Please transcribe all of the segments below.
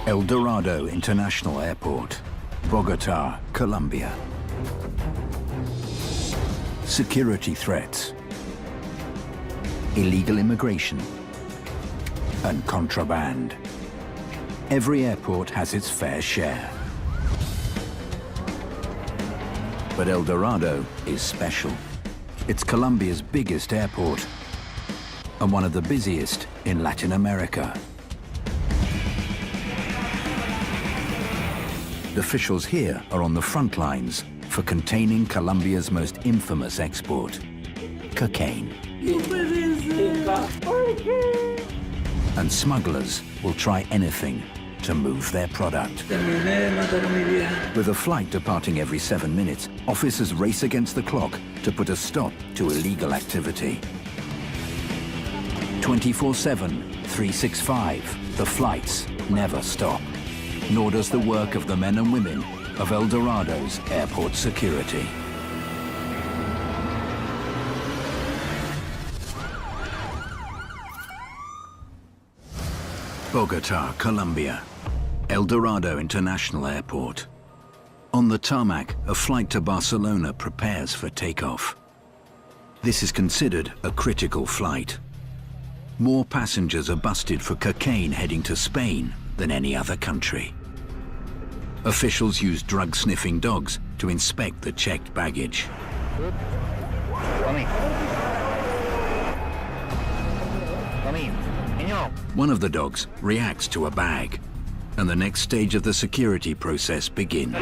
El Dorado International Airport, Bogota, Colombia. Security threats, illegal immigration, and contraband. Every airport has its fair share. But El Dorado is special. It's Colombia's biggest airport and one of the busiest in Latin America. Officials here are on the front lines for containing Colombia's most infamous export, cocaine. And smugglers will try anything to move their product. With a flight departing every 7 minutes, officers race against the clock to put a stop to illegal activity. 24/7, 365, the flights never stop. Nor does the work of the men and women of El Dorado's airport security. Bogota, Colombia, El Dorado International Airport. On the tarmac, a flight to Barcelona prepares for takeoff. This is considered a critical flight. More passengers are busted for cocaine heading to Spain than any other country. Officials use drug-sniffing dogs to inspect the checked baggage. One of the dogs reacts to a bag, and the next stage of the security process begins.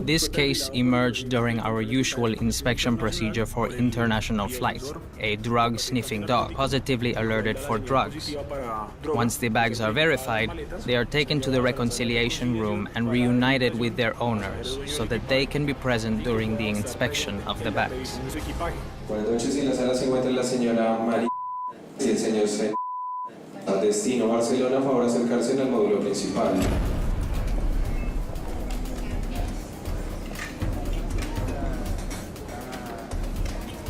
This case emerged during our usual inspection procedure for international flights. A drug-sniffing dog positively alerted for drugs. Once the bags are verified, they are taken to the reconciliation room and reunited with their owners so that they can be present during the inspection of the bags. Buenas noches, en la sala se encuentra la señora María y el señor C. Destino Barcelona, favor acercarse en el módulo principal.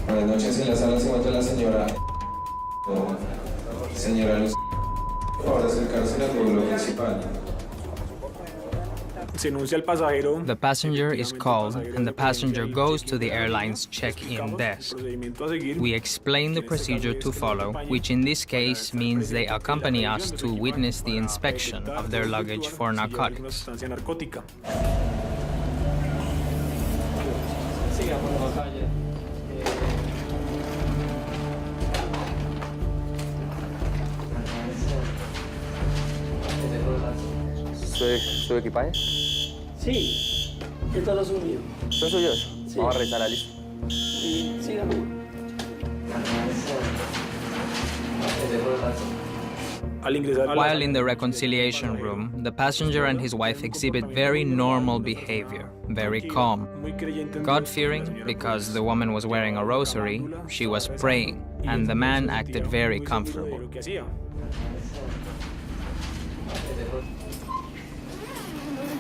Buenas noches, en la sala se encuentra la señora Luz. Por favor acercarse en el módulo principal. The passenger is called and the passenger goes to the airline's check-in desk. We explain the procedure to follow, which in this case means they accompany us to witness the inspection of their luggage for narcotics. ¿Su equipaje? Sí, estos son míos. ¿Son suyos? Sí. Vamos a revisar la lista. Y síganme. While in the reconciliation room, the passenger and his wife exhibit very normal behavior, very calm. God-fearing, because the woman was wearing a rosary, she was praying, and the man acted very comfortable.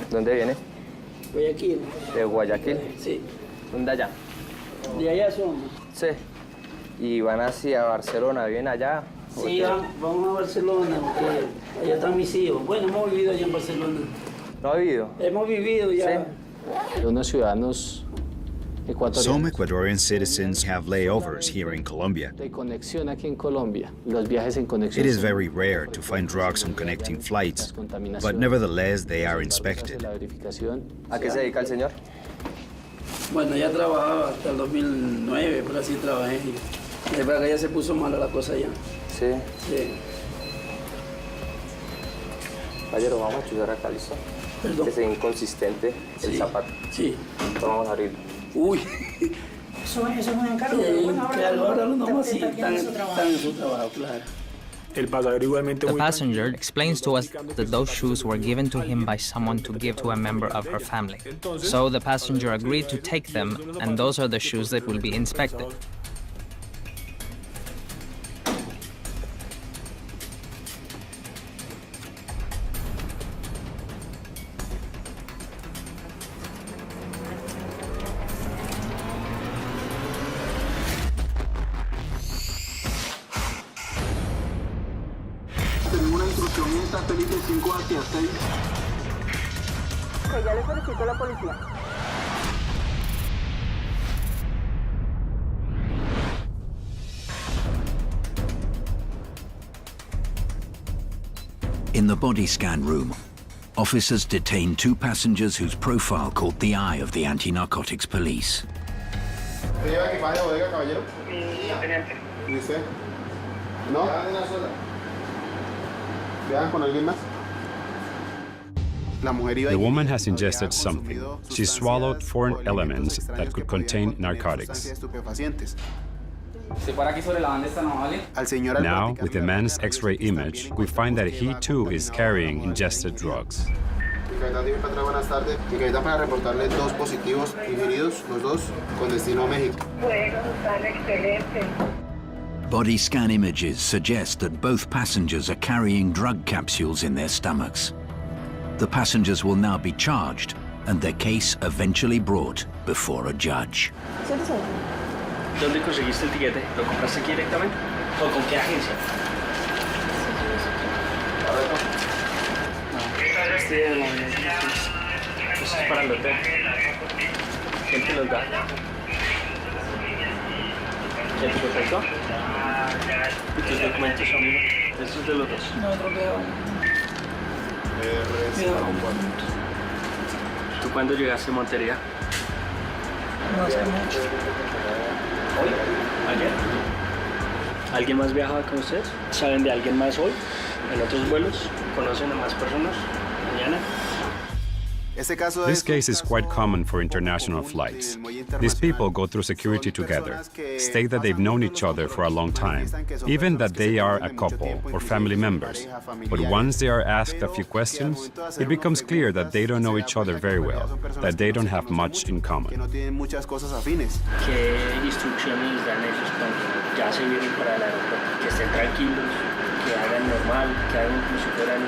¿Dónde viene? Guayaquil. ¿De Guayaquil? Sí. ¿Dónde allá? De allá somos. Sí. ¿Y van hacia Barcelona? ¿Viven allá? Sí, vamos a Barcelona, porque allá están mis hijos. Bueno, hemos vivido allá en Barcelona. ¿No ha vivido? Hemos vivido ya. Sí. Unos ciudadanos ecuatorianos. Some Ecuadorian citizens have layovers here in Colombia. De conexión aquí en Colombia. Los viajes en conexión. It is very rare to find drugs on connecting flights, but nevertheless they are inspected. ¿A qué se dedica el señor? Bueno, ya trabajaba hasta el 2009, pero así trabajé. Es verdad que ya se puso mala la cosa ya. Sí. Sí. Caballero, vamos a chuzar acá, ¿listo? Perdón. Que sea inconsistente el zapato. Sí. Vamos a abrirlo. Uy. Eso es un encargo. Claro, ahora lo damos así, están en su trabajo, claro. The passenger explains to us that those shoes were given to him by someone to give to a member of her family. So the passenger agreed to take them, and those are the shoes that will be inspected. Dirección en satélite 5 hacia 6. Ya le solicito a la policía. In the body scan room, officers detain two passengers whose profile caught the eye of the anti-narcotics police. ¿Te lleva equipaje de bodega, caballero? Teniente. ¿Dice? ¿No? ¿Viajan con alguien más? The woman has ingested something. She swallowed foreign elements that could contain narcotics. Now, with the man's X-ray image, we find that he too is carrying ingested drugs. Buenas tardes. Para reportarle 2 positivos ingeridos, los 2 con destino a México. Bueno, están excelentes. Body scan images suggest that both passengers are carrying drug capsules in their stomachs. The passengers will now be charged and their case eventually brought before a judge. ¿Dónde conseguiste el tiquete? ¿Lo compraste aquí directamente? ¿O con qué agencia? Este es para el hotel. ¿Quién te los da? ¿Quién te perfecto? ¿Y tus documentos, amigo? ¿Estos de los dos? No, otro queda. ¿Tú cuándo llegaste a Montería? No hace mucho. ¿Hoy? ¿Ayer? ¿Alguien más viajaba con ustedes? ¿Saben de alguien más hoy? ¿En otros vuelos? ¿Conocen a más personas? ¿Mañana? This case is quite common for international flights. These people go through security together, state that they've known each other for a long time, even that they are a couple or family members. But once they are asked a few questions, it becomes clear that they don't know each other very well, that they don't have much in common. ¿Qué instrucciones les dan ellos cuando ya se vienen para el aeropuerto? Que estén tranquilos, que hagan normal, que hagan como si fueran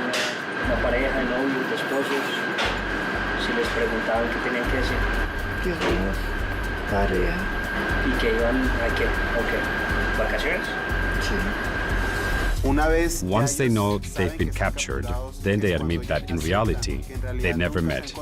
una pareja de novios, de esposos. Si les preguntaban qué tenían que decir. Que somos pareja. ¿Y que iban a qué? ¿O qué? ¿Vacaciones? Sí. Once they know they've been captured, then they admit that in reality, they never met,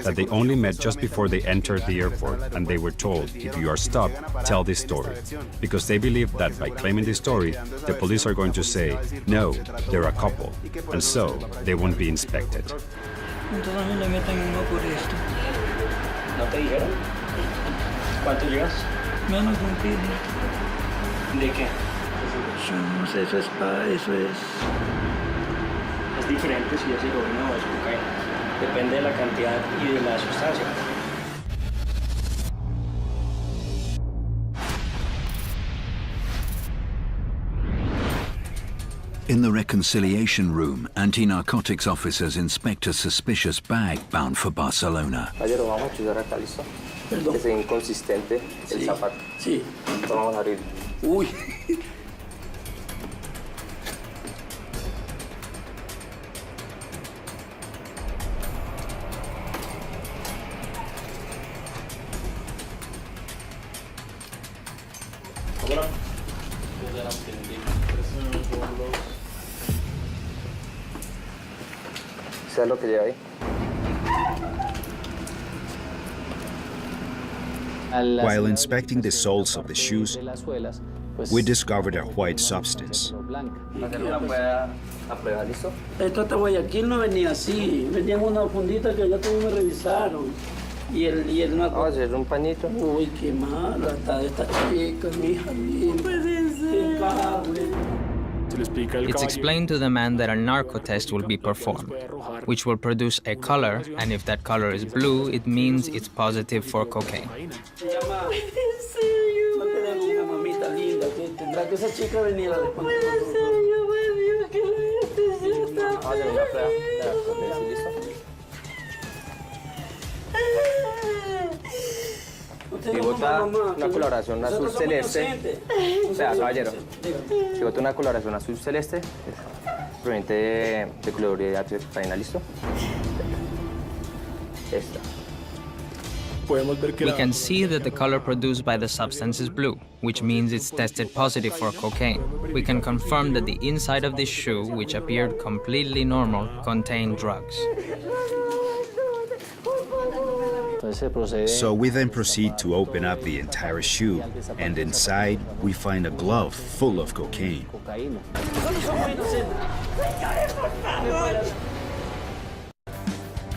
that they only met just before they entered the airport and they were told, if you are stopped, tell this story. Because they believe that by claiming this story, the police are going to say, no, they're a couple, and so they won't be inspected. Entonces a mí le meten uno por esto. ¿No te dijeron? ¿Cuánto llevas? Menos de un kilo. ¿De qué? Yo no sé, eso es Es diferente si es heroína o es cocaína. Depende de la cantidad y de la sustancia. In the reconciliation room, anti-narcotics officers inspect a suspicious bag bound for Barcelona. Caballero, vamos a estudiar acá, ¿listo? Perdón. Es inconsistente el zapato. Sí. Vamos a abrir. Uy. ¿Sabes lo que lleva ahí? While inspecting the soles of the shoes, we discovered a white substance. Hacer una prueba a prueba, ¿listo? Esto hasta Guayaquil no venía así. Venían una fundita que ya todos me revisaron. Y el una Vamos a hacer un pañito. Uy, qué mala está esta chica, mi hija. Qué cabrón. It's explained to the man that a narco test will be performed, which will produce a color, and if that color is blue, it means it's positive for cocaine. Se llama... No tenemos una mamita linda que tendrá que esa chica venir a después. Vamos a hacer una prueba de alcohol, ¿listo? Si bota una coloración azul celeste, o sea, caballero, si bota una coloración azul celeste, proveniente de clorhidrato de cocaína, ¿listo? Esta. We can see that the color produced by the substance is blue, which means it's tested positive for cocaine. We can confirm that the inside of this shoe, which appeared completely normal, contained drugs. So we then proceed to open up the entire shoe, and inside we find a glove full of cocaine.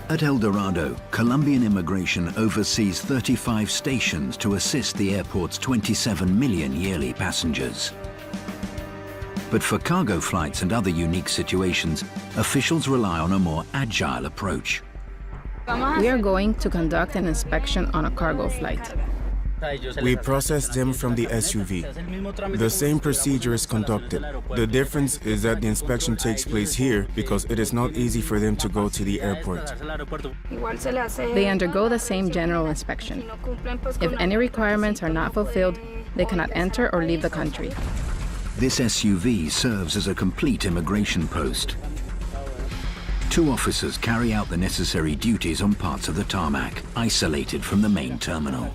At El Dorado, Colombian immigration oversees 35 stations to assist the airport's 27 million yearly passengers. But for cargo flights and other unique situations, officials rely on a more agile approach. We are going to conduct an inspection on a cargo flight. We process them from the SUV. The same procedure is conducted. The difference is that the inspection takes place here because it is not easy for them to go to the airport. They undergo the same general inspection. If any requirements are not fulfilled, they cannot enter or leave the country. This SUV serves as a complete immigration post. 2 officers carry out the necessary duties on parts of the tarmac, isolated from the main terminal.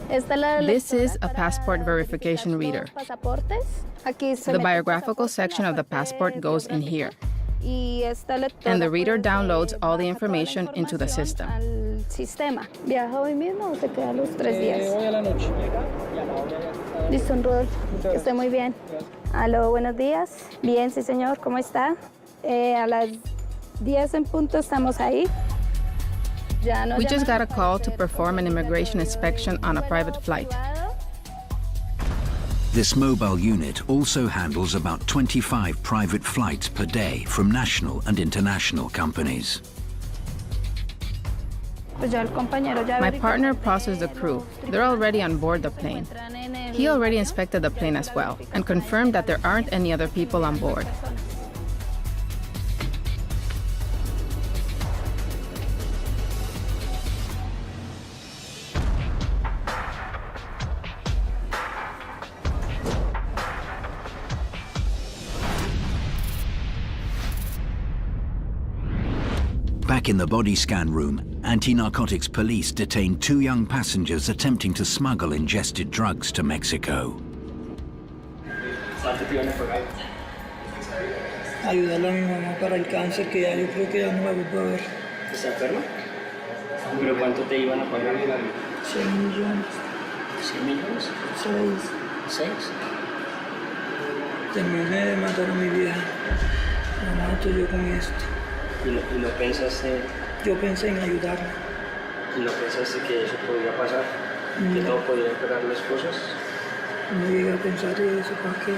This is a passport verification reader. The biographical section of the passport goes in here, and the reader downloads all the information into the system. Listo, Rodolfo. Que esté muy bien. Aló, buenos días. Bien, sí, señor. ¿Cómo está? A las 10 en punto estamos ahí. We just got a call to perform an immigration inspection on a private flight. This mobile unit also handles about 25 private flights per day from national and international companies. My partner processed the crew. They're already on board the plane. He already inspected the plane as well and confirmed that there aren't any other people on board. Back in the body scan room, anti-narcotics police detained 2 young passengers attempting to smuggle ingested drugs to Mexico. Ayudarle a mi mamá para el cáncer, que ya yo creo que ya no me vuelvo a ver. ¿Está enferma? ¿Pero cuánto te iban a pagar? 6 millones. ¿6 millones? 6. ¿6? Terminé de matar a mi vieja. La mato yo con esto. ¿Y lo pensaste? Yo pensé en ayudarla. ¿Y lo pensaste que eso podía pasar? ¿Que todo podía empeorar las cosas? No llegué a pensar eso, ¿para qué?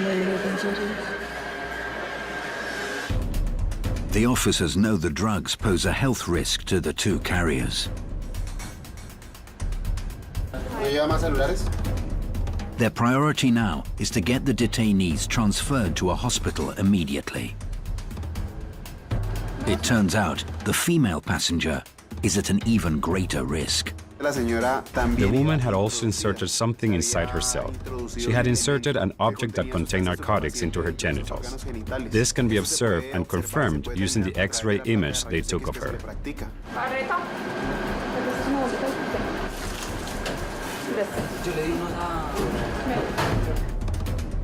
No llegué a pensar eso. The officers know the drugs pose a health risk to the 2 carriers. ¿No lleva más celulares? Their priority now is to get the detainees transferred to a hospital immediately. It turns out the female passenger is at an even greater risk. The woman had also inserted something inside herself. She had inserted an object that contained narcotics into her genitals. This can be observed and confirmed using the X-ray image they took of her.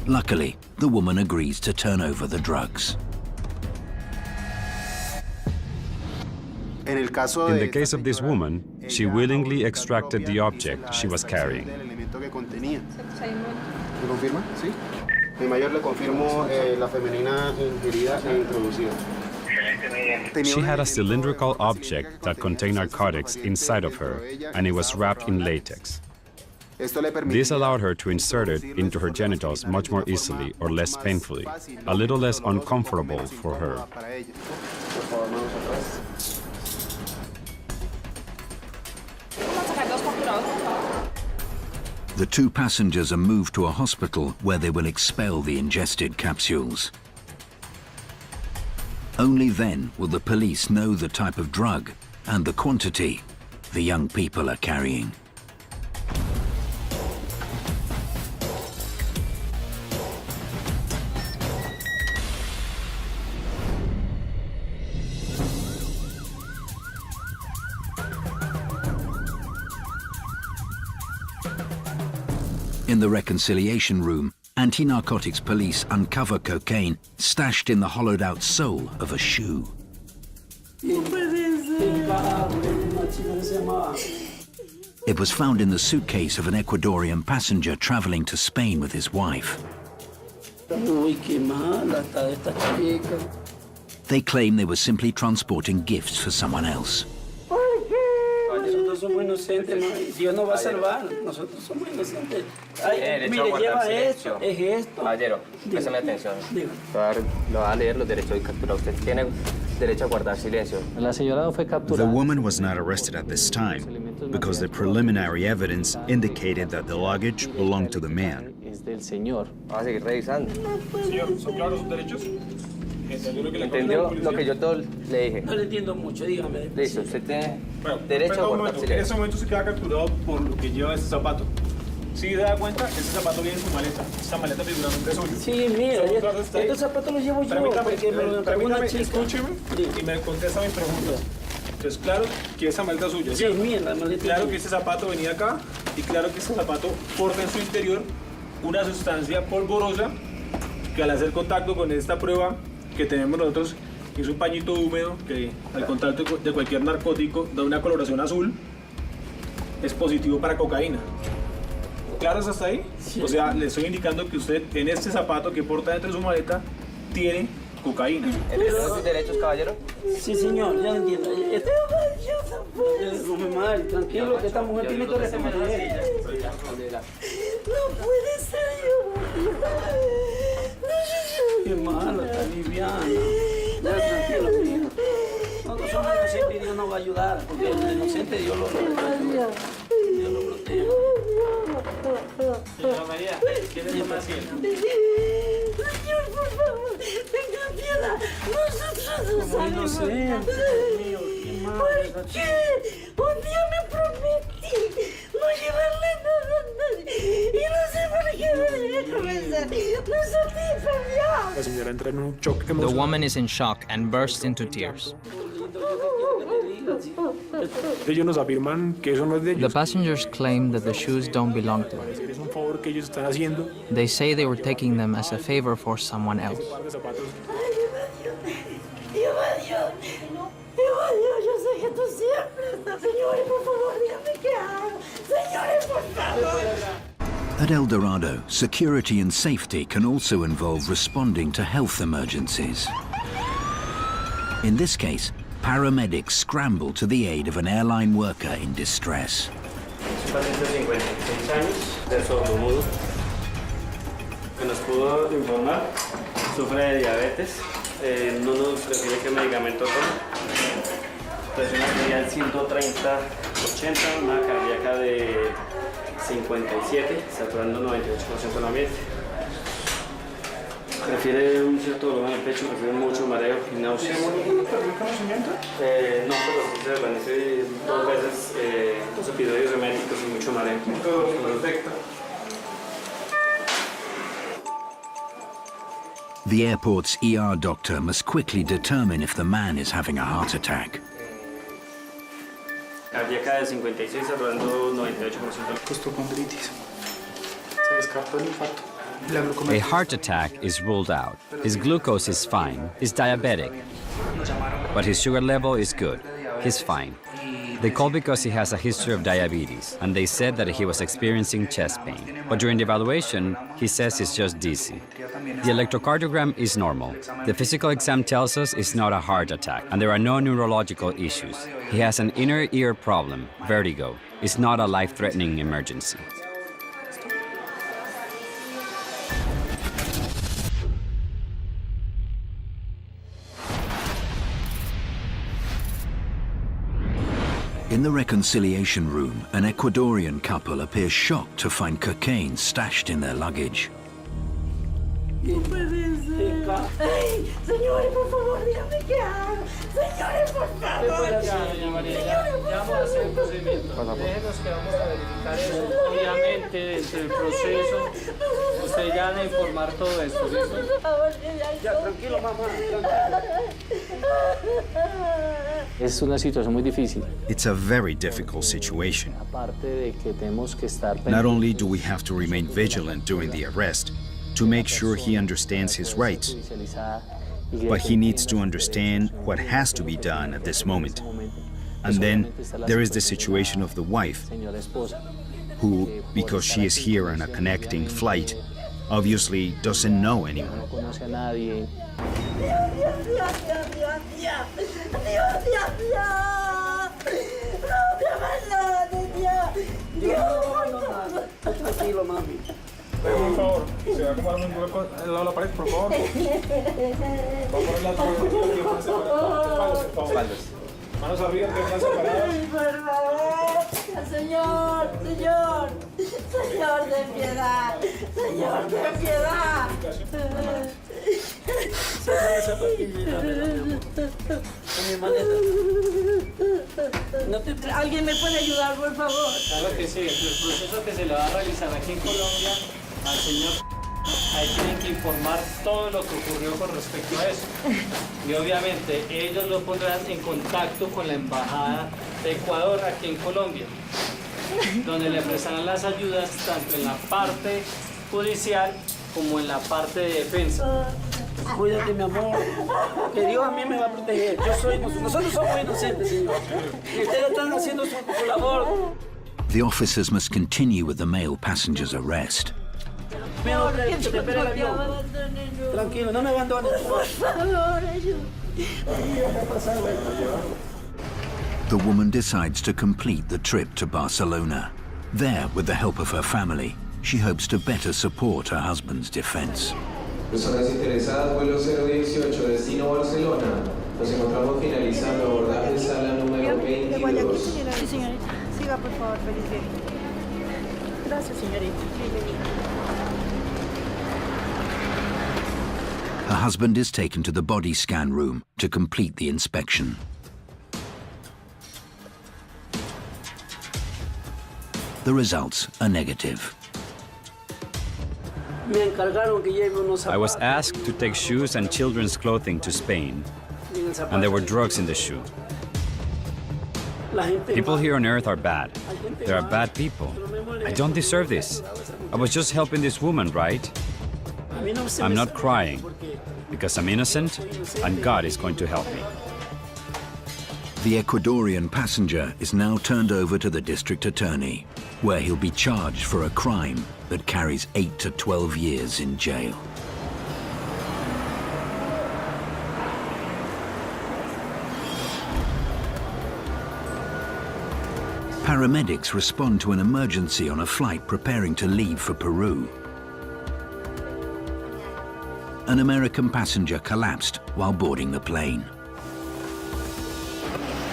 Luckily, the woman agrees to turn over the drugs. In the case of this woman, she willingly extracted the object she was carrying. ¿Me confirma? Sí. Mi mayor le confirmo la femenina ingerida e introducida. She had a cylindrical object that contained narcotics inside of her, and it was wrapped in latex. This allowed her to insert it into her genitals much more easily or less painfully, a little less uncomfortable for her. The 2 passengers are moved to a hospital where they will expel the ingested capsules. Only then will the police know the type of drug and the quantity the young people are carrying. In the reconciliation room, anti-narcotics police uncover cocaine stashed in the hollowed-out sole of a shoe. It was found in the suitcase of an Ecuadorian passenger traveling to Spain with his wife. They claim they were simply transporting gifts for someone else. Nosotros somos inocentes, Dios nos va a salvar, nosotros somos inocentes. Ay, mire, lleva esto, es esto. Caballero, préstame atención. Le voy a leer los derechos de captura. Usted tiene derecho a guardar silencio. The woman was not arrested at this time because the preliminary evidence indicated that the luggage belonged to the man. Vamos a seguir revisando. Señor, ¿son claros sus derechos? ¿Entendió lo que yo todo le dije? No le entiendo mucho, dígame. Listo, usted tiene derecho a guardar silencio. En este momento se queda capturado por lo que lleva este zapato. Si se da cuenta, este zapato viene en su maleta. Esta maleta figuramente es suya. Sí, mira, estos zapatos los llevo yo porque me lo entregó una chica. Escúcheme y me contesta mi pregunta. Entonces, claro que esa maleta es suya. Sí, mira, la maleta. Claro que este zapato venía acá y claro que este zapato porta en su interior una sustancia polvorosa que al hacer contacto con esta prueba que tenemos nosotros, que es un pañito húmedo que al contacto de cualquier narcótico da una coloración azul, es positivo para cocaína. ¿Claros hasta ahí? Sí. O sea, le estoy indicando que usted en este zapato que porta dentro de su maleta tiene cocaína. ¿Entiende sus derechos, caballero? Sí, señor, ya lo entiendo. No me mal, tranquilo, que esta mujer tiene que responder. No puede ser yo. Qué mala, está liviana. Ya, tranquilo, mija. Nosotros somos inocentes y Dios nos va a ayudar, porque el inocente Dios lo protege. Dios lo protege. Señora María, ¿quién es paciente? Señor, por favor, tenga piedad. Nosotros no sabemos nada. ¿Por qué? Un día me prometí no llevarle nada a nadie. Y no sé por qué me dejé comenzar. No satisfacción. La señora entra en un shock emocional. The woman is in shock and bursts into tears. Ellos nos afirman que eso no es de ellos. The passengers claim that the shoes don't belong to us. Es un favor que ellos están haciendo. They say they were taking them as a favor for someone else. Yo sé que tú siempre estás. Señores, por favor, dígame qué hago. Señores, por favor. At El Dorado, security and safety can also involve responding to health emergencies. In this case, paramedics scramble to the aid of an airline worker in distress. Un paciente de 56 años, de sordomudo, que nos pudo informar, sufre de diabetes, no nos prescribe qué medicamento toma, presión arterial 130/80, una cardíaca de 57, saturando 98% del ambiente. Prefiere un cierto dolor en el pecho, prefiere mucho mareo y náuseas. ¿Perdió conocimiento? No, pero sí se desvanece 2 veces, 2 episodios eméticos y mucho mareo. Perfecto. The airport's ER doctor must quickly determine if the man is having a heart attack. Cardíaca de 56, saturando 98%. Costocondritis. Se descartó el infarto. A heart attack is ruled out. His glucose is fine. He's diabetic. But his sugar level is good. He's fine. They called because he has a history of diabetes, and they said that he was experiencing chest pain. But during the evaluation, he says he's just dizzy. The electrocardiogram is normal. The physical exam tells us it's not a heart attack, and there are no neurological issues. He has an inner ear problem, vertigo. It's not a life-threatening emergency. In the reconciliation room, an Ecuadorian couple appears shocked to find cocaine stashed in their luggage. No puede ser. Ay, señores, por favor, dígame qué hago. Señores, por favor. Doña María, ya vamos a hacer el procedimiento. Déjenos que vamos a verificar eso. Obviamente, dentro del proceso, ustedes ya van a informar todo esto, ¿listo? Ya, tranquilo, mamá, tranquilo. Es una situación muy difícil. It's a very difficult situation. Aparte de que tenemos que estar Not only do we have to remain vigilant during the arrest to make sure he understands his rights, but he needs to understand what has to be done at this moment. And then there is the situation of the wife, who, because she is here on a connecting flight, obviously doesn't know anyone. Tranquilo, mami. Por favor, se va a acomodar un poco al lado de la pared, por favor. Va a poner las manos separadas. Espaldas. Manos arriba, piernas separadas. Por favor. Señor, señor. Señor, ten piedad. Señor, ten piedad. ¿Alguien me puede ayudar, por favor? Claro que sí, el proceso que se le va a realizar aquí en Colombia al señor, ahí tienen que informar todo lo que ocurrió con respecto a eso. Y obviamente ellos lo pondrán en contacto con la Embajada de Ecuador aquí en Colombia, donde le prestarán las ayudas tanto en la parte judicial como en la parte de defensa. Cuídate, mi amor, que Dios a mí me va a proteger. Nosotros somos inocentes, señor. Y ustedes están haciendo su labor. The officers must continue with the male passenger's arrest. Mi amor, que te espere el avión. Tranquilo, no me abandones. Por favor, ayúdame. The woman decides to complete the trip to Barcelona. There, with the help of her family, she hopes to better support her husband's defense. Personas interesadas, vuelo 018, destino Barcelona. Nos encontramos finalizando abordaje sala número 22. Sí, señorita. Siga, por favor, feliz viaje. Gracias, señorita. Her husband is taken to the body scan room to complete the inspection. The results are negative. I was asked to take shoes and children's clothing to Spain, and there were drugs in the shoe. People here on earth are bad. There are bad people. I don't deserve this. I was just helping this woman, right? I'm not crying, because I'm innocent, and God is going to help me. The Ecuadorian passenger is now turned over to the district attorney, where he'll be charged for a crime that carries 8 to 12 years in jail. Paramedics respond to an emergency on a flight preparing to leave for Peru. An American passenger collapsed while boarding the plane.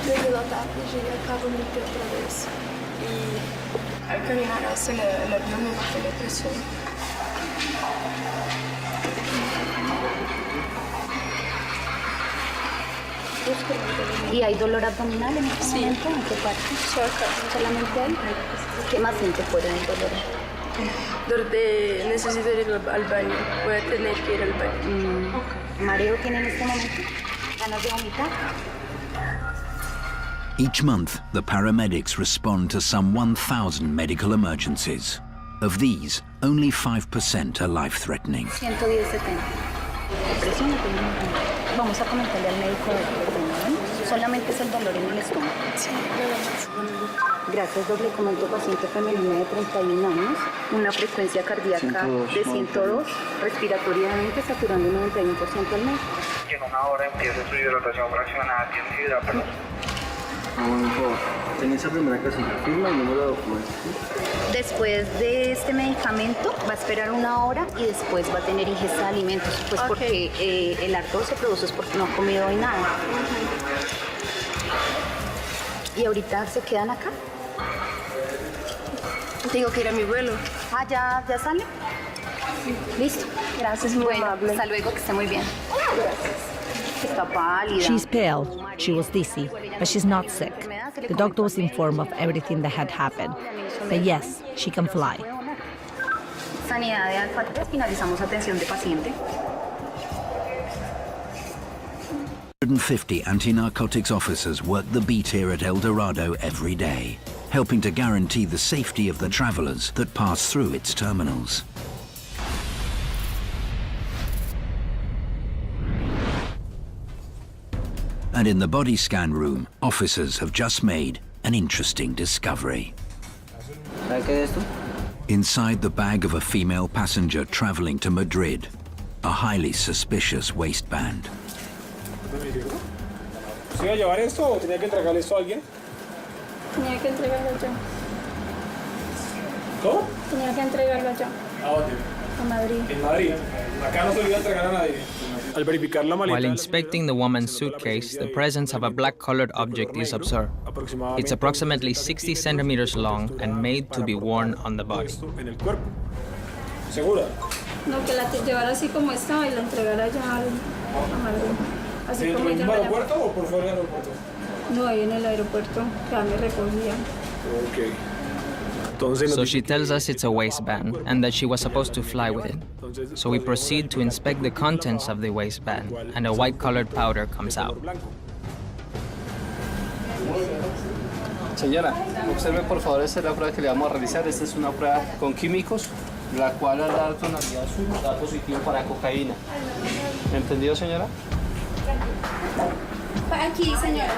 Llegué la tarde, llegué acá, vomité otra vez. Y al caminar hacia el avión me bajé la presión. ¿Y hay dolor abdominal en este momento? ¿En qué parte? ¿Solamente ahí? ¿Qué más siente fuera del dolor? Necesito ir al baño. Voy a tener que ir al baño. ¿Mareo tiene en este momento? ¿Ganas de vomitar? Each month, the paramedics respond to some 1,000 medical emergencies. Of these, only 5% are life-threatening. 110/70. Presión. Vamos a comentarle al médico de solamente es el dolor en el estómago. Sí, gracias, doble. Comento paciente femenina de 31 años, una frecuencia cardíaca de 102, respiratoriamente saturando 91% al mes. En una hora empieza su hidratación fraccionada, tiene que hidratar. En esa primera casilla, firma el número de documentos. Después de este medicamento va a esperar 1 hora y después va a tener ingesta de alimentos, pues porque el ardor se produce es porque no ha comido hoy nada. ¿Y ahorita se quedan acá? Tengo que ir a mi vuelo. Ah, ¿ya sale? Listo. Gracias, muy amable. Hasta luego, que esté muy bien. Gracias. She's pale, she was dizzy, but she's not sick. The doctor was informed of everything that had happened. But yes, she can fly. Sanidad de Alfa 3, finalizamos atención de paciente. 150 anti-narcotics officers work the beat here at El Dorado every day, helping to guarantee the safety of the travelers that pass through its terminals. And in the body scan room, officers have just made an interesting discovery. Inside the bag of a female passenger traveling to Madrid, a highly suspicious waistband. ¿Se iba a llevar esto o tenía que entregarle esto a alguien? Tenía que entregarlo yo. ¿Cómo? Tenía que entregarlo yo. ¿A dónde? A Madrid. En Madrid. Acá no se olvida entregar a nadie. Al verificar la maleta. While inspecting the woman's suitcase, the presence of a black-colored object is observed. It's approximately 60 centimeters long and made to be worn on the body. En el cuerpo. ¿Segura? No, que la llevara así como estaba y la entregara ya a Madrid. Así ¿Dentro como del ella mismo me la... aeropuerto o por fuera del aeropuerto? No, ahí en el aeropuerto, que a mí me recogían. Ok. So she tells us it's a waistband and that she was supposed to fly with it. So we proceed to inspect the contents of the waistband, and a white-colored powder comes out. Señora, observe por favor, esta es la prueba que le vamos a realizar. Esta es una prueba con químicos, la cual al dar tonalidad azul da positivo para cocaína. ¿Entendido, señora? Aquí, señora.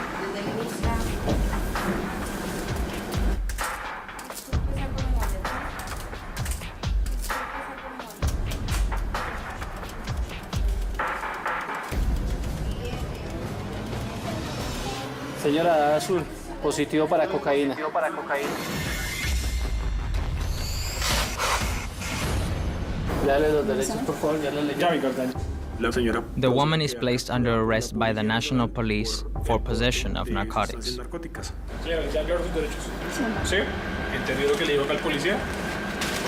Señora, da azul, positivo para cocaína. Dale los derechos, por favor, ya la leí. La señora. The woman is placed under arrest by the National Police for possession of narcotics. Señora, ¿ya aclaró sus derechos? ¿Sí? ¿Entendió lo que le dijo acá al policía?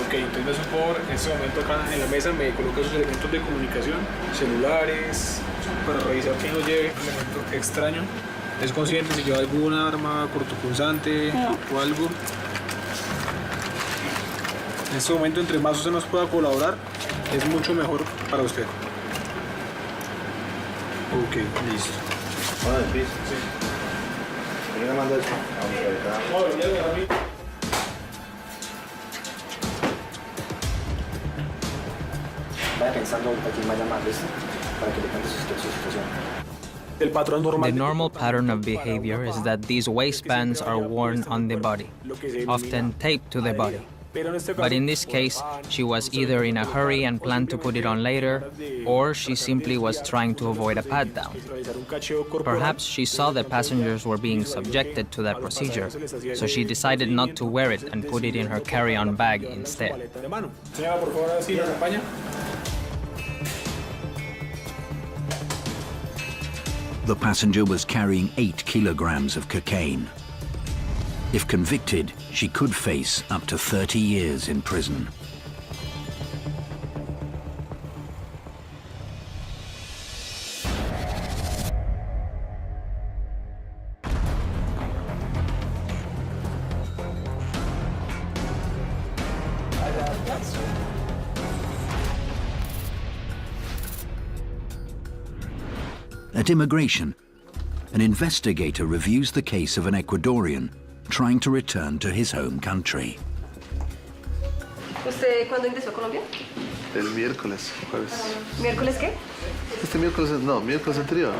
Ok, entonces por este momento acá en la mesa me coloca sus elementos de comunicación, celulares, para revisar que no lleve elemento extraño. ¿Es consciente si lleva alguna arma cortopunzante o algo? En este momento, entre más usted nos pueda colaborar, es mucho mejor para usted. Ok, listo. Bueno, sí. ¿Quién le manda eso? Vaya pensando ahorita quién va a llamar, ¿listo? Para que le cuente su situación. The normal pattern of behavior is that these waistbands are worn on the body, often taped to the body. But in this case, she was either in a hurry and planned to put it on later, or she simply was trying to avoid a pat-down. Perhaps she saw that passengers were being subjected to that procedure, so she decided not to wear it and put it in her carry-on bag instead. The passenger was carrying 8 kilograms of cocaine. If convicted, she could face up to 30 years in prison. At immigration, an investigator reviews the case of an Ecuadorian trying to return to his home country. ¿Usted cuándo ingresó a Colombia? El miércoles, jueves. ¿Miércoles qué? Este miércoles, no, miércoles anterior.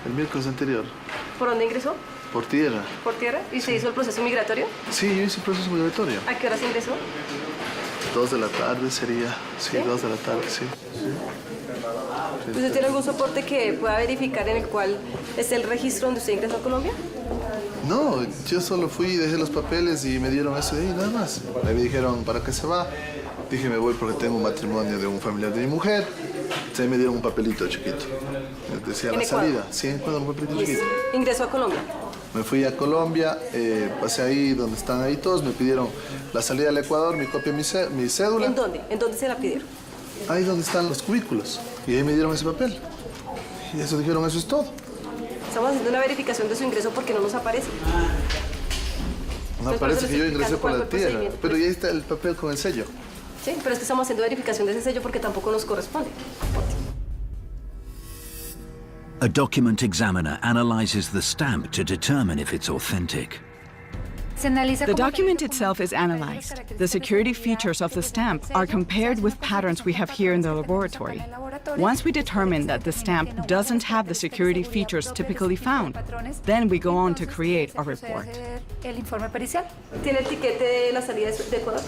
El miércoles anterior. ¿Por dónde ingresó? Por tierra. ¿Por tierra? ¿Y se hizo el proceso migratorio? Sí, yo hice el proceso migratorio. ¿A qué horas ingresó? 2 de la tarde sería. Sí, 2 de la tarde, sí. ¿Usted tiene algún soporte que pueda verificar en el cual es el registro donde usted ingresó a Colombia? No, yo solo fui, dejé los papeles y me dieron eso de ahí, nada más. Me dijeron, ¿para qué se va? Dije, me voy porque tengo un matrimonio de un familiar de mi mujer. Entonces me dieron un papelito chiquito. Decía la salida. Sí, en Ecuador, un papelito chiquito. ¿Ingresó a Colombia? Me fui a Colombia, pasé ahí donde están ahí todos, me pidieron la salida al Ecuador, mi copia, mi cédula. ¿En dónde? ¿En dónde se la pidieron? Ahí donde están los cubículos. Y ahí me dieron ese papel. Y eso dijeron, eso es todo. Estamos haciendo una verificación de su ingreso porque no nos aparece. No aparece que yo ingresé por la tierra, pero ya está el papel con el sello. Sí, pero es que estamos haciendo verificación de ese sello porque tampoco nos corresponde. A document examiner analyzes the stamp to determine if it's authentic. The document itself is analyzed. The security features of the stamp are compared with patterns we have here in the laboratory. Once we determine that the stamp doesn't have the security features typically found, then we go on to create a report. ¿Tiene el tiquete de la salida de Ecuador?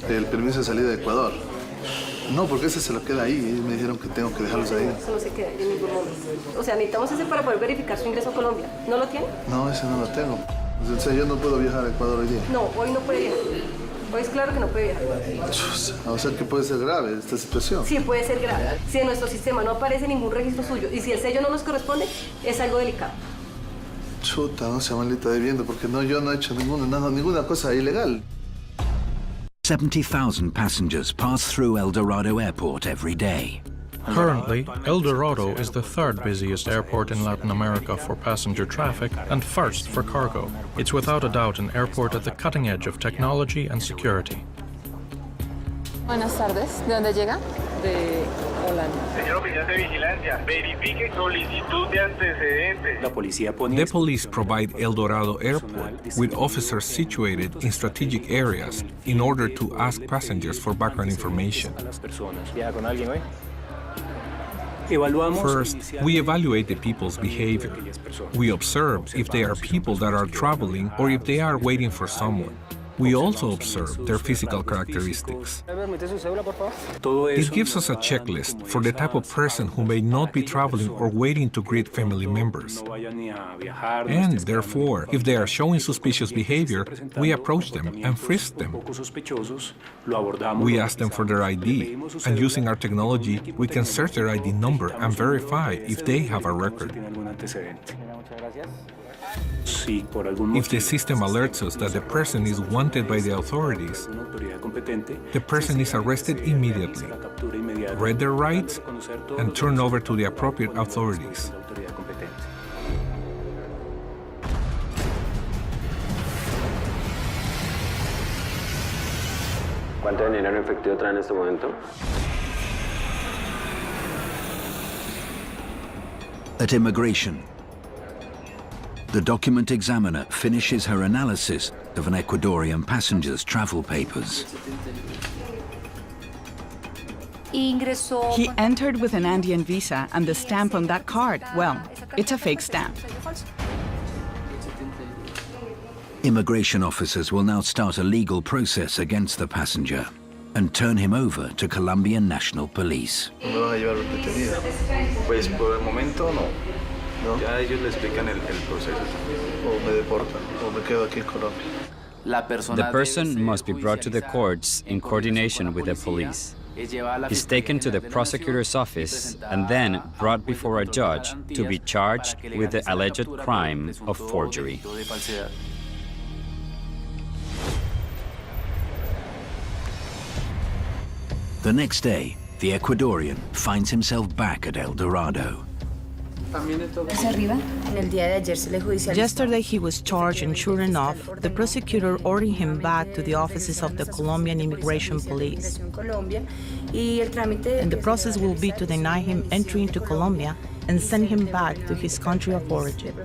El permiso de salida de Ecuador. No, porque ese se lo queda ahí. Ellos me dijeron que tengo que dejarlos ahí. Eso no se queda en ningún momento. O sea, necesitamos ese para poder verificar su ingreso a Colombia. ¿No lo tiene? No, ese no lo tengo. O sea, yo no puedo viajar a Ecuador hoy día. No, hoy no puede viajar. Hoy es claro que no puede viajar. O sea, que puede ser grave esta situación. Sí, puede ser grave. Si en nuestro sistema no aparece ningún registro suyo y si el sello no nos corresponde, es algo delicado. Chuta, no sea maldita debiendo, porque no, yo no he hecho ninguna cosa ilegal. 70,000 passengers pass through El Dorado Airport every day. Currently, El Dorado is the third busiest airport in Latin America for passenger traffic and first for cargo. It's without a doubt an airport at the cutting edge of technology and security. Buenas tardes. ¿De dónde llega? De Holanda. Señor oficial de vigilancia, verifique solicitud de antecedentes. The police provide El Dorado Airport with officers situated in strategic areas in order to ask passengers for background information. First, we evaluate the people's behavior. We observe if they are people that are traveling or if they are waiting for someone. We also observe their physical characteristics. It gives us a checklist for the type of person who may not be traveling or waiting to greet family members. And therefore, if they are showing suspicious behavior, we approach them and frisk them. We ask them for their ID, and using our technology, we can search their ID number and verify if they have a record. If the system alerts us that the person is wanted by the authorities, the person is arrested immediately, read their rights, and turned over to the appropriate authorities. ¿Cuánto dinero en efectivo trae en este momento? At immigration, the document examiner finishes her analysis of an Ecuadorian passenger's travel papers. He entered with an Andean visa and the stamp on that card, well, it's a fake stamp. Immigration officers will now start a legal process against the passenger and turn him over to Colombian National Police. ¿Me van a llevar detenido? Pues por el momento no. Ya ellos le explican el proceso. O me deportan, o me quedo aquí en Colombia. The person must be brought to the courts in coordination with the police. He's taken to the prosecutor's office and then brought before a judge to be charged with the alleged crime of forgery. The next day, the Ecuadorian finds himself back at El Dorado. Yesterday he was charged, and sure enough, the prosecutor ordered him back to the offices of the Colombian Immigration Police. And the process will be to deny him entry into Colombia and send him back to his country of origin.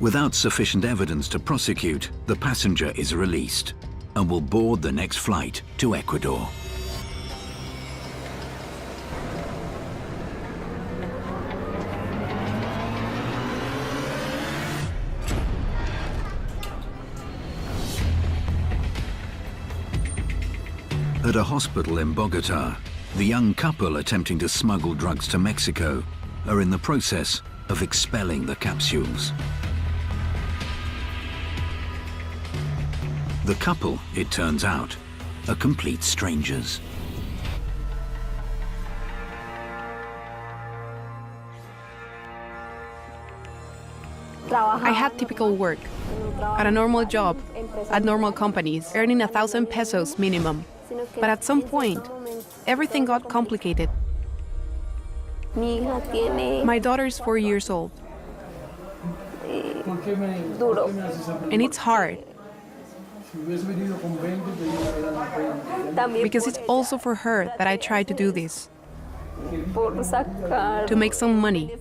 Without sufficient evidence to prosecute, the passenger is released and will board the next flight to Ecuador. At a hospital in Bogota, the young couple attempting to smuggle drugs to Mexico are in the process of expelling the capsules. The couple, it turns out, are complete strangers. I had typical work, at a normal job, at normal companies, earning 1,000 pesos minimum. But at some point, everything got complicated. My daughter is 4 years old. And it's hard. Because it's also for her that I try to do this. To make some money.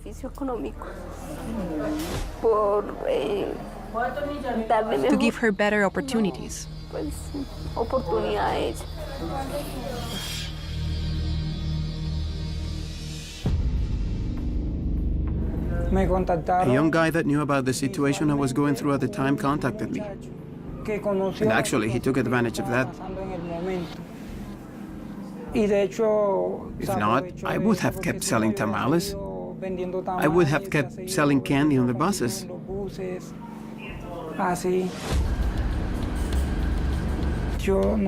To give her better opportunities. A young guy that knew about the situation I was going through at the time contacted me. And actually, he took advantage of that. If not, I would have kept selling tamales. I would have kept selling candy on the buses.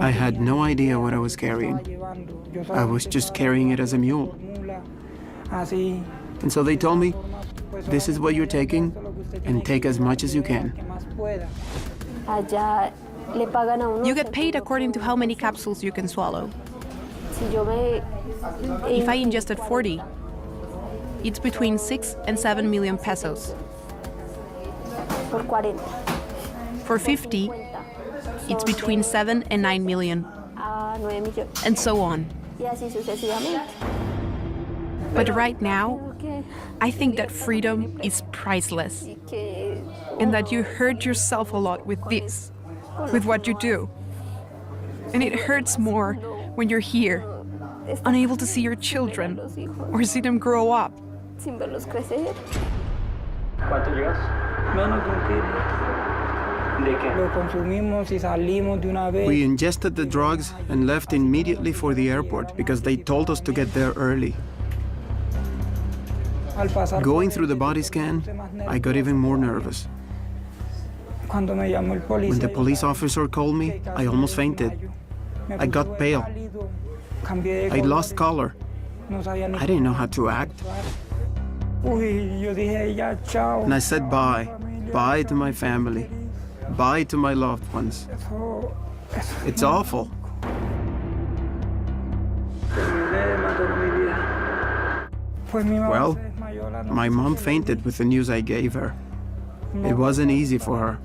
I had no idea what I was carrying. I was just carrying it as a mule. And so they told me, this is what you're taking, and take as much as you can. You get paid according to how many capsules you can swallow. If I ingested 40, it's between 6 and 7 million pesos. For 50, it's between 7 and 9 million. And so on. But right now, I think that freedom is priceless. And that you hurt yourself a lot with this, with what you do. And it hurts more when you're here, unable to see your children or see them grow up. We ingested the drugs and left immediately for the airport because they told us to get there early. Going through the body scan, I got even more nervous. When the police officer called me, I almost fainted. I got pale. I lost color. I didn't know how to act. And I said bye. Bye to my family. Bye to my loved ones. It's awful. Well, my mom fainted with the news I gave her. It wasn't easy for her.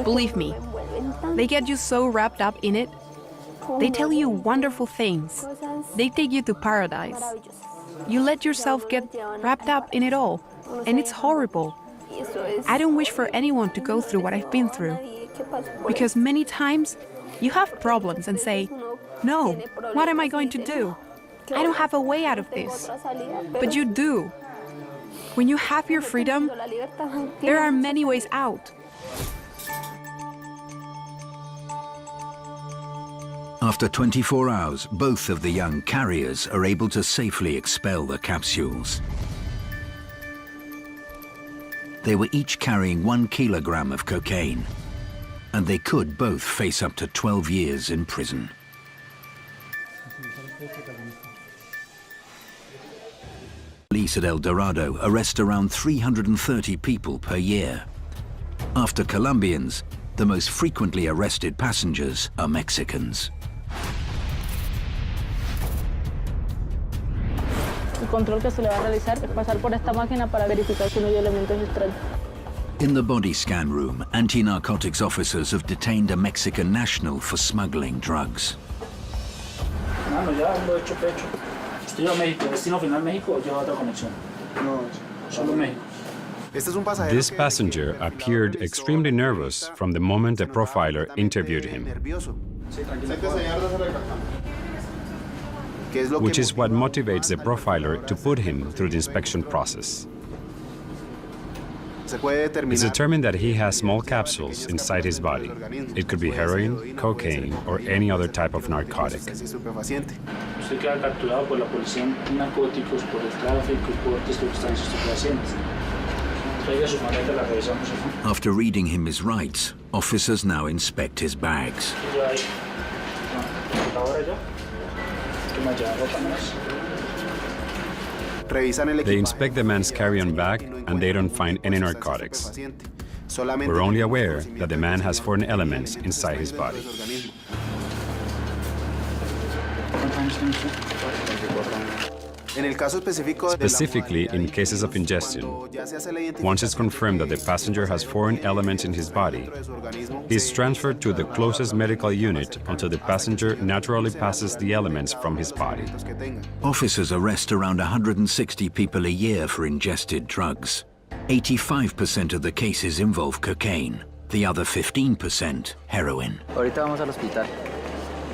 Believe me, they get you so wrapped up in it. They tell you wonderful things. They take you to paradise. You let yourself get wrapped up in it all, and it's horrible. I don't wish for anyone to go through what I've been through, because many times you have problems and say, no, what am I going to do? I don't have a way out of this. But you do. When you have your freedom, there are many ways out. After 24 hours, both of the young carriers are able to safely expel the capsules. They were each carrying 1 kilogram of cocaine, and they could both face up to 12 years in prison. Police at El Dorado arrest around 330 people per year. After Colombians, the most frequently arrested passengers are Mexicans. control que se le va a realizar es pasar por esta máquina para verificar si no hay elementos extraños. In the body scan room, anti-narcotics officers have detained a Mexican national for smuggling drugs. Mano, ya lo he hecho pecho. ¿Usted lleva a México? ¿Destino final México o lleva otra conexión? No, solo México. This passenger appeared extremely nervous from the moment the profiler interviewed him, which is what motivates the profiler to put him through the inspection process. It's determined that he has small capsules inside his body. It could be heroin, cocaine, or any other type of narcotic. Usted queda capturado por la policía en narcóticos por el tráfico y portes de sustancias estupefacientes. After reading him his rights, officers now inspect his bags. They inspect the man's carry-on bag and they don't find any narcotics. We're only aware that the man has foreign elements inside his body. Specifically in cases of ingestion. Once it's confirmed that the passenger has foreign elements in his body, he is transferred to the closest medical unit until the passenger naturally passes the elements from his body. Officers arrest around 160 people a year for ingested drugs. 85% of the cases involve cocaine, the other 15% heroin. Ahorita vamos al hospital.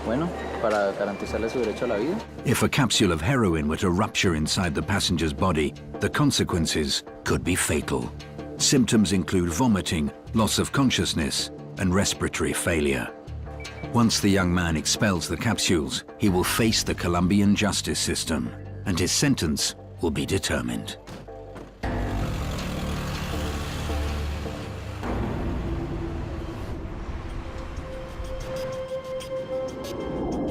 Bueno, para garantizarle su derecho a la vida. If a capsule of heroin were to rupture inside the passenger's body, the consequences could be fatal. Symptoms include vomiting, loss of consciousness, and respiratory failure. Once the young man expels the capsules, he will face the Colombian justice system, and his sentence will be determined.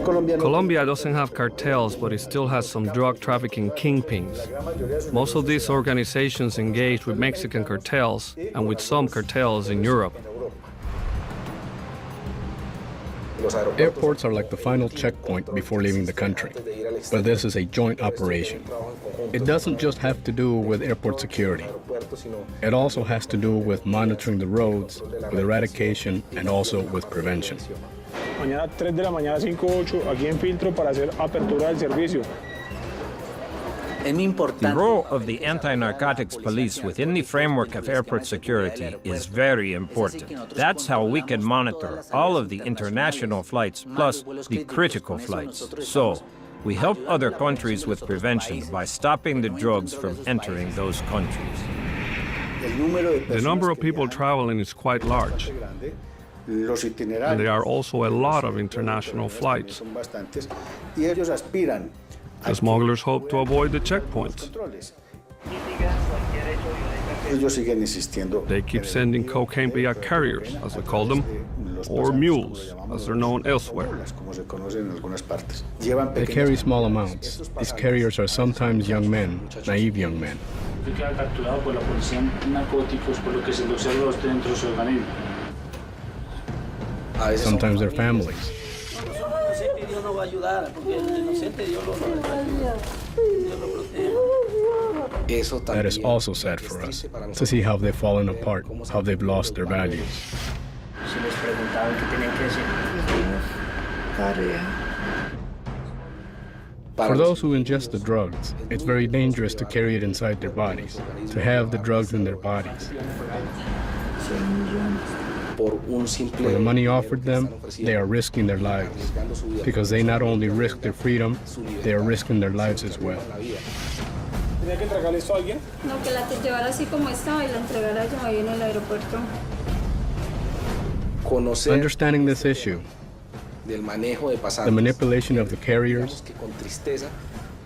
Colombia doesn't have cartels, but it still has some drug trafficking kingpins. Most of these organizations engage with Mexican cartels and with some cartels in Europe. Airports are like the final checkpoint before leaving the country, but this is a joint operation. It doesn't just have to do with airport security. It also has to do with monitoring the roads, with eradication, and also with prevention. Mañana 3 de la mañana, 5:08, aquí en Filtro para hacer apertura del servicio. The role of the anti-narcotics police within the framework of airport security is very important. That's how we can monitor all of the international flights plus the critical flights. So, we help other countries with prevention by stopping the drugs from entering those countries. The number of people traveling is quite large. And there are also a lot of international flights. The smugglers hope to avoid the checkpoints. They keep sending cocaine via carriers, as they call them, or mules, as they're known elsewhere. They carry small amounts. These carriers are sometimes young men, naive young men. Sometimes they're families. That is also sad for us, to see how they've fallen apart, how they've lost their values. For those who ingest the drugs, it's very dangerous to carry it inside their bodies, to have the drugs in their bodies. For the money offered them, they are risking their lives, because they not only risk their freedom, they are risking their lives as well. Understanding this issue, the manipulation of the carriers,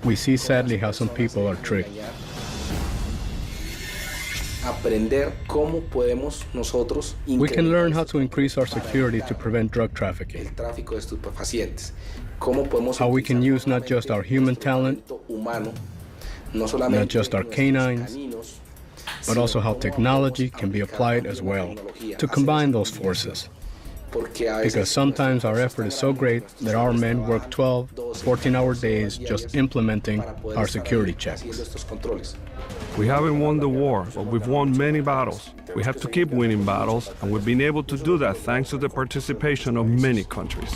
we see sadly how some people are tricked. We can learn how to increase our security to prevent drug trafficking. How we can use not just our human talent, not just our canines, but also how technology can be applied as well to combine those forces. Because sometimes our effort is so great that our men work 12, 14-hour days just implementing our security checks. We haven't won the war, but we've won many battles. We have to keep winning battles, and we've been able to do that thanks to the participation of many countries.